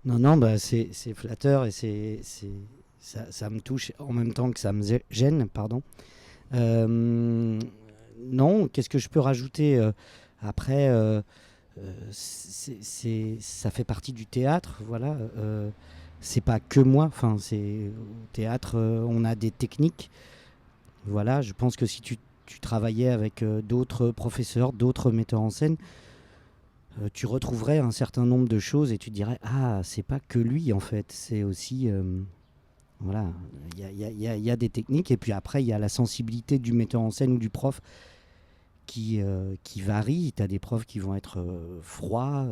Non, non, bah c'est flatteur et ça me touche en même temps que ça me gêne, pardon. Euh, non, qu'est-ce que je peux rajouter après ça fait partie du théâtre, voilà. C'est pas que moi, enfin, au théâtre, on a des techniques. Voilà, je pense que si tu travaillais avec d'autres professeurs, d'autres metteurs en scène, tu retrouverais un certain nombre de choses et tu te dirais ah c'est pas que lui en fait, c'est aussi voilà, il y a des techniques et puis après il y a la sensibilité du metteur en scène ou du prof qui varie. Tu as des profs qui vont être froids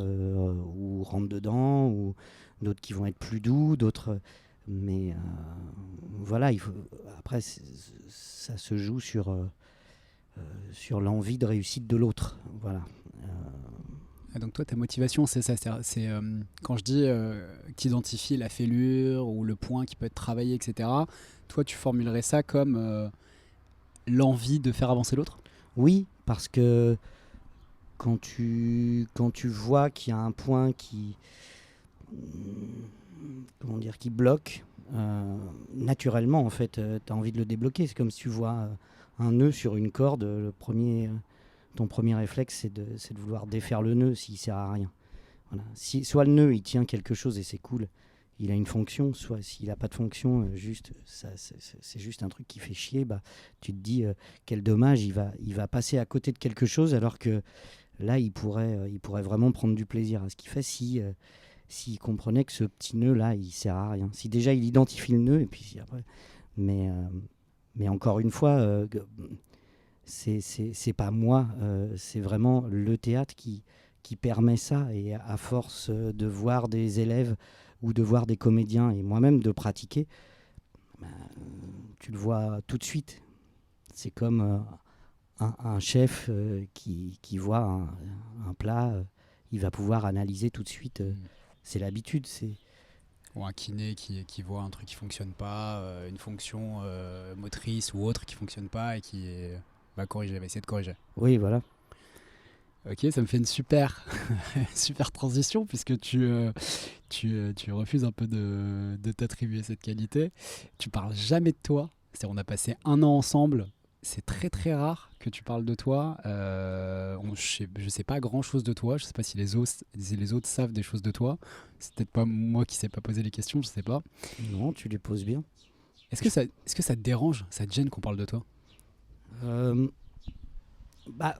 ou rentre dedans ou d'autres qui vont être plus doux, d'autres mais voilà, après ça se joue sur l'envie de réussite de l'autre, voilà. Euh, Ah, donc toi, ta motivation, c'est ça. C'est quand je dis que tu identifies la fêlure ou le point qui peut être travaillé, etc. Toi, tu formulerais ça comme l'envie de faire avancer l'autre. oui, parce que quand tu vois qu'il y a un point comment dire, qui bloque, naturellement, en fait, tu as envie de le débloquer. C'est comme si tu vois un nœud sur une corde. Ton premier réflexe, c'est de vouloir défaire le nœud s'il sert à rien. Voilà. Soit le nœud, il tient quelque chose et c'est cool, il a une fonction, soit s'il n'a pas de fonction, juste, c'est juste un truc qui fait chier, bah, tu te dis quel dommage, il va passer à côté de quelque chose alors que là, il pourrait vraiment prendre du plaisir à ce qu'il fait s'il comprenait que ce petit nœud là, il sert à rien. Si déjà il identifie le nœud, et puis si après. Mais, euh, mais encore une fois, c'est pas moi, c'est vraiment le théâtre qui permet ça. Et à force de voir des élèves ou de voir des comédiens, et moi-même de pratiquer, bah, tu le vois tout de suite. C'est comme un chef qui voit un plat, il va pouvoir analyser tout de suite. Mm. C'est l'habitude. C'est Ou un kiné qui voit un truc qui fonctionne pas, une fonction motrice ou autre qui fonctionne pas et qui va corriger, va essayer de corriger. Oui, voilà. Ok, ça me fait une super, super transition puisque tu refuses un peu de t'attribuer cette qualité. Tu parles jamais de toi. C'est-à-dire, on a passé un an ensemble. C'est très très rare que tu parles de toi. Je sais pas grand chose de toi. Je sais pas si les autres savent des choses de toi. C'est peut-être pas moi qui sais pas poser les questions. Je sais pas. Non, tu les poses bien. Est-ce que ça te dérange, ça te gêne qu'on parle de toi? Euh, bah,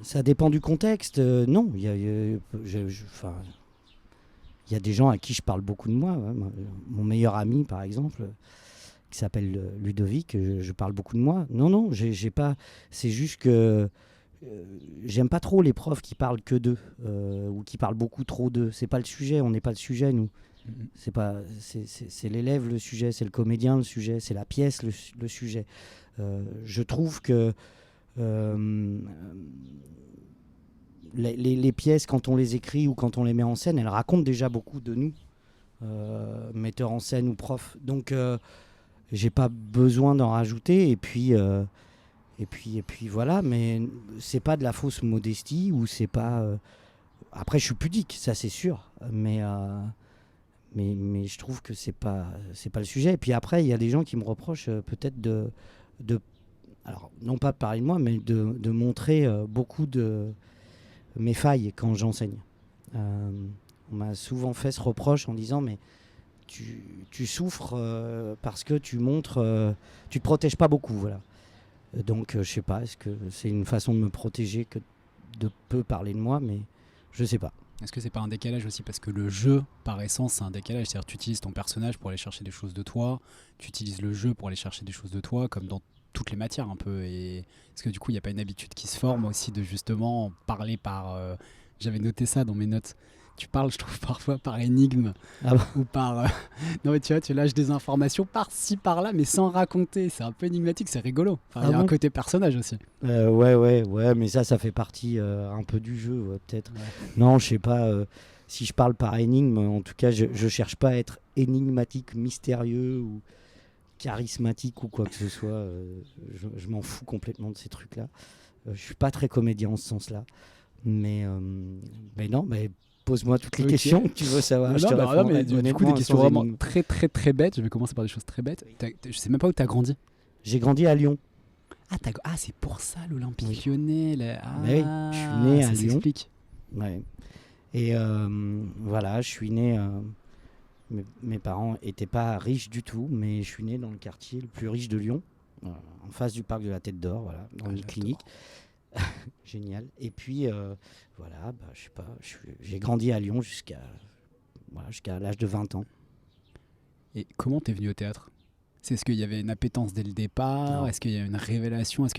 ça dépend du contexte. Non, enfin, il y a des gens à qui je parle beaucoup de moi. Ouais. Mon meilleur ami, par exemple, qui s'appelle Ludovic, je parle beaucoup de moi. Non, non, j'ai pas. C'est juste que j'aime pas trop les profs qui parlent que d'eux ou qui parlent beaucoup trop d'eux. C'est pas le sujet. On n'est pas le sujet, nous. Mhm. C'est pas. C'est l'élève le sujet, c'est le comédien le sujet, c'est la pièce le sujet. Je trouve que euh, les pièces, quand on les écrit ou quand on les met en scène, elles racontent déjà beaucoup de nous, metteurs en scène ou profs. Donc, j'ai pas besoin d'en rajouter. Et puis voilà. Mais c'est pas de la fausse modestie ou c'est pas. Après, je suis pudique, ça c'est sûr. Mais je trouve que c'est pas le sujet. Et puis après, il y a des gens qui me reprochent peut-être de. Alors, non pas de parler de moi, mais de montrer beaucoup de mes failles quand j'enseigne. Euh, on m'a souvent fait ce reproche en disant mais tu souffres parce que tu montres, tu te protèges pas beaucoup, voilà. Donc je sais pas, est-ce que c'est une façon de me protéger que de peu parler de moi, mais je sais pas. Est-ce que c'est pas un décalage aussi? Parce que le jeu, par essence, c'est un décalage. C'est-à-dire, tu utilises ton personnage pour aller chercher des choses de toi, tu utilises le jeu pour aller chercher des choses de toi, comme dans toutes les matières un peu. Et est-ce que du coup, il n'y a pas une habitude qui se forme aussi de justement parler par. J'avais noté ça dans mes notes. Tu parles, je trouve, parfois par énigme Ah bah, ou par. Non, mais tu vois, tu lâches des informations par-ci, par-là, mais sans raconter. C'est un peu énigmatique, c'est rigolo. Enfin, il ah y a un bon. côté personnage aussi. Ouais, mais ça fait partie un peu du jeu, ouais, peut-être. Ouais. Non, je sais pas. Si je parle par énigme, en tout cas, je cherche pas à être énigmatique, mystérieux ou charismatique ou quoi que ce soit. Je m'en fous complètement de ces trucs-là. Je suis pas très comédien en ce sens-là. Mais, mais non, mais Pose-moi toutes les Ok. questions que tu veux savoir. Je te non, mais répondrai du coup, honnêtement, des questions sans vraiment énigme. très, très, très bêtes. Je vais commencer par des choses très bêtes. Je sais même pas où tu as grandi. J'ai grandi à Lyon. C'est pour ça l'Olympique Oui. Lyonnais. Mais oui, je suis né à Ça Lyon. s'explique. Ouais. Et voilà, je suis né. Mes parents n'étaient pas riches du tout, mais je suis né dans le quartier le plus riche de Lyon, en face du parc de la Tête d'Or, voilà, dans une J'adore. clinique. Génial. Et puis, voilà, je sais pas, j'ai grandi à Lyon jusqu'à l'âge de 20 ans. Et comment t'es venu au théâtre? Est-ce qu'il y avait une appétence dès le départ? Non. Est-ce qu'il y a une révélation? Est-ce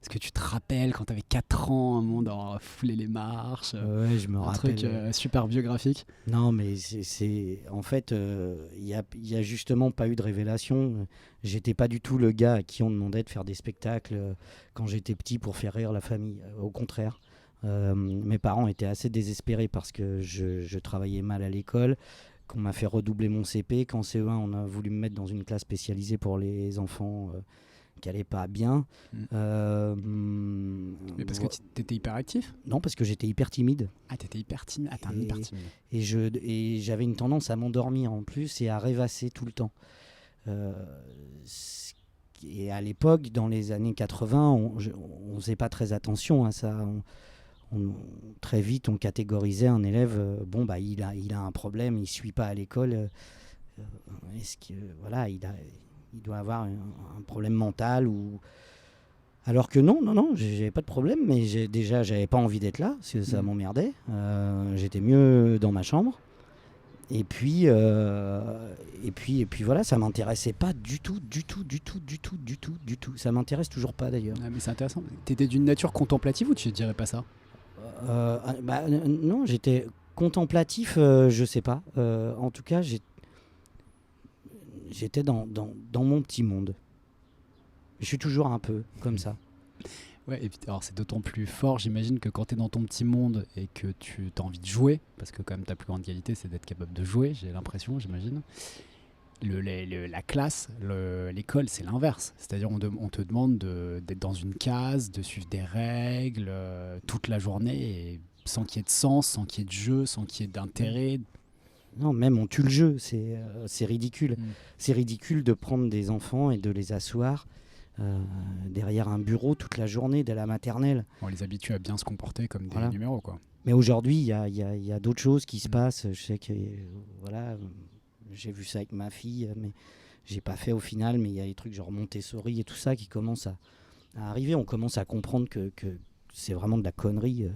que tu te rappelles quand tu avais 4 ans, un moment d'avoir foulé les marches, Ouais, je me un rappelle. truc super biographique? Non, mais en fait, il y a justement pas eu de révélation. J'étais pas du tout le gars à qui on demandait de faire des spectacles quand j'étais petit pour faire rire la famille. Au contraire, mes parents étaient assez désespérés parce que je travaillais mal à l'école, qu'on m'a fait redoubler mon CP. Qu'en CE1, on a voulu me mettre dans une classe spécialisée pour les enfants qui allaient pas bien. Mais parce que t'étais hyper actif? Non, parce que j'étais hyper timide. Ah, t'étais hyper timide. Ah, t'es un hyper timide. Et j'avais une tendance à m'endormir en plus et à rêvasser tout le temps. Et à l'époque, dans les années 80, on faisait pas très attention à ça. Très vite, on catégorisait un élève. Il a un problème, il suit pas à l'école. Est-ce que voilà, il doit avoir un problème mental ou alors que non, j'avais pas de problème, mais j'avais pas envie d'être là parce que ça m'emmerdait. J'étais mieux dans ma chambre. Et puis voilà, ça m'intéressait pas du tout. Ça m'intéresse toujours pas d'ailleurs. Ah, mais c'est intéressant. T'étais d'une nature contemplative ou tu dirais pas ça? Non, j'étais contemplatif, je sais pas. En tout cas, j'étais dans mon petit monde. Je suis toujours un peu comme ça. Ouais, et puis alors c'est d'autant plus fort, j'imagine, que quand tu es dans ton petit monde et que tu as envie de jouer, parce que quand même ta plus grande qualité c'est d'être capable de jouer, j'ai l'impression, j'imagine. La classe, l'école, c'est l'inverse. C'est-à-dire on te demande d'être dans une case, de suivre des règles toute la journée, et sans qu'il y ait de sens, sans qu'il y ait de jeu, sans qu'il y ait d'intérêt. Non, même on tue le jeu, c'est ridicule. C'est ridicule de prendre des enfants et de les asseoir derrière un bureau toute la journée dès la maternelle. On les habitue à bien se comporter comme des Voilà. numéros, quoi. Mais aujourd'hui, il y a d'autres choses qui se passent. Je sais que voilà, j'ai vu ça avec ma fille, mais j'ai pas fait au final. Mais il y a des trucs genre Montessori et tout ça qui commencent à arriver. On commence à comprendre que c'est vraiment de la connerie,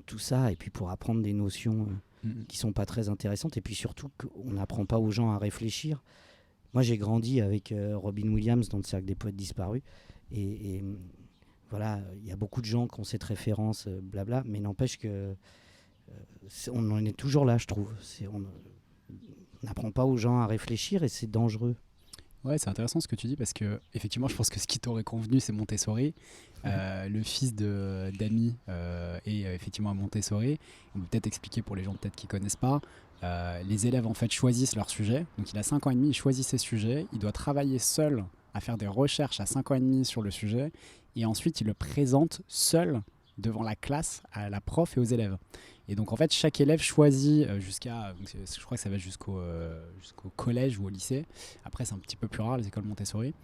tout ça. Et puis pour apprendre des notions qui sont pas très intéressantes. Et puis surtout qu'on n'apprend pas aux gens à réfléchir. Moi, j'ai grandi avec Robin Williams dans le Cercle des Poètes Disparus. Et voilà, il y a beaucoup de gens qui ont cette référence, blabla, mais n'empêche que on en est toujours là, je trouve. On n'apprend pas aux gens à réfléchir et c'est dangereux. Ouais, c'est intéressant ce que tu dis parce que effectivement, je pense que ce qui t'aurait convenu, c'est Montessori. Le fils d'Amy est effectivement à Montessori. On peut peut-être expliquer pour les gens peut-être qui connaissent pas. Les élèves en fait choisissent leur sujet. Donc il a 5 ans et demi, il choisit ses sujets. Il doit travailler seul à faire des recherches à 5 ans et demi sur le sujet. Et ensuite, il le présente seul devant la classe, à la prof et aux élèves. Et donc en fait, chaque élève choisit je crois que ça va jusqu'au collège ou au lycée. Après, c'est un petit peu plus rare, les écoles Montessori.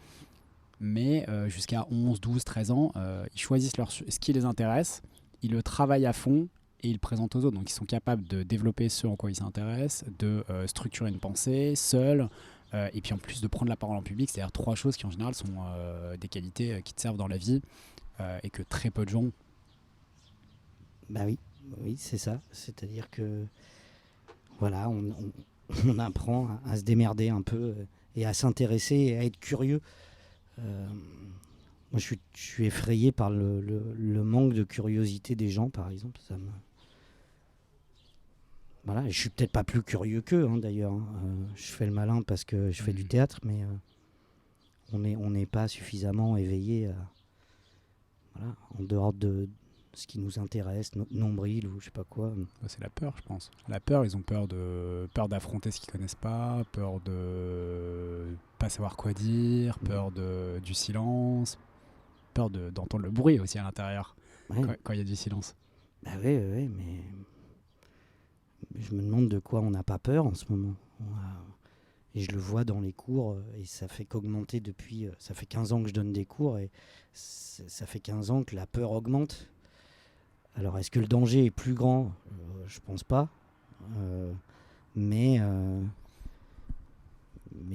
Mais jusqu'à 11, 12, 13 ans, ils choisissent ce qui les intéresse, ils le travaillent à fond et ils le présentent aux autres. Donc ils sont capables de développer ce en quoi ils s'intéressent, de structurer une pensée seul, et puis en plus de prendre la parole en public. C'est-à-dire 3 choses qui en général sont des qualités qui te servent dans la vie et que très peu de gens ont. Bah oui, c'est ça. C'est-à-dire que voilà, on apprend à se démerder un peu et à s'intéresser et à être curieux. Moi, je suis effrayé par le manque de curiosité des gens, par exemple. Voilà, je suis peut-être pas plus curieux qu'eux, d'ailleurs. Je fais le malin parce que je fais du théâtre, mais on n'est pas suffisamment éveillé voilà, en dehors de ce qui nous intéresse, notre nombril ou je sais pas quoi. C'est la peur, je pense. La peur, ils ont peur d'affronter ce qu'ils connaissent pas, peur de pas savoir quoi dire, peur du silence, peur d'entendre le bruit aussi à l'intérieur, Ouais. quand il y a du silence. Bah oui, mais je me demande de quoi on n'a pas peur en ce moment. Et je le vois dans les cours, et ça fait qu'augmenter depuis. Ça fait 15 ans que je donne des cours, et ça fait 15 ans que la peur augmente. Alors, est-ce que le danger est plus grand ? Je pense pas. Mais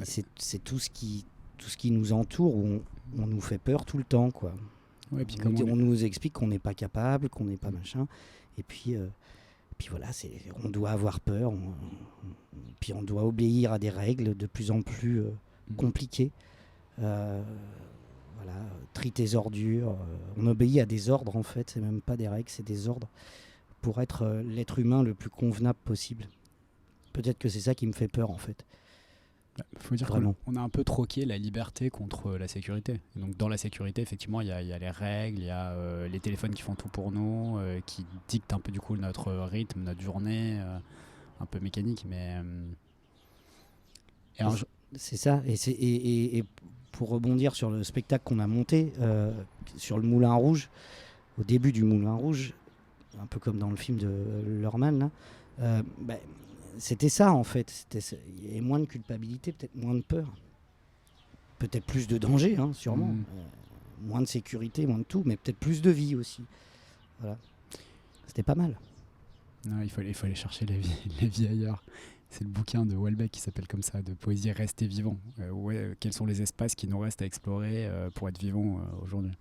c'est tout ce qui nous entoure, où on nous fait peur tout le temps, quoi. Ouais, puis On nous explique qu'on n'est pas capable, qu'on n'est pas machin. Et puis voilà, on doit avoir peur. Puis on doit obéir à des règles de plus en plus compliquées. Voilà, trie tes ordures. On obéit à des ordres, en fait. C'est même pas des règles, c'est des ordres pour être l'être humain le plus convenable possible. Peut-être que c'est ça qui me fait peur, en fait. Il faut dire qu'on a un peu troqué la liberté contre la sécurité. Et donc dans la sécurité, effectivement, il y a les règles, il y a les téléphones qui font tout pour nous, qui dictent un peu du coup notre rythme, notre journée, un peu mécanique. Mais c'est ça. Et pour rebondir sur le spectacle qu'on a monté, sur le Moulin Rouge, au début du Moulin Rouge, un peu comme dans le film de Luhrmann, là, c'était ça, en fait. Il y avait moins de culpabilité, peut-être moins de peur. Peut-être plus de danger, hein, sûrement. Moins de sécurité, moins de tout, mais peut-être plus de vie aussi. Voilà. C'était pas mal. Non, il faut aller chercher la vie ailleurs. C'est le bouquin de Houellebecq qui s'appelle comme ça, de poésie Rester vivant. Quels sont les espaces qui nous restent à explorer pour être vivants aujourd'hui ?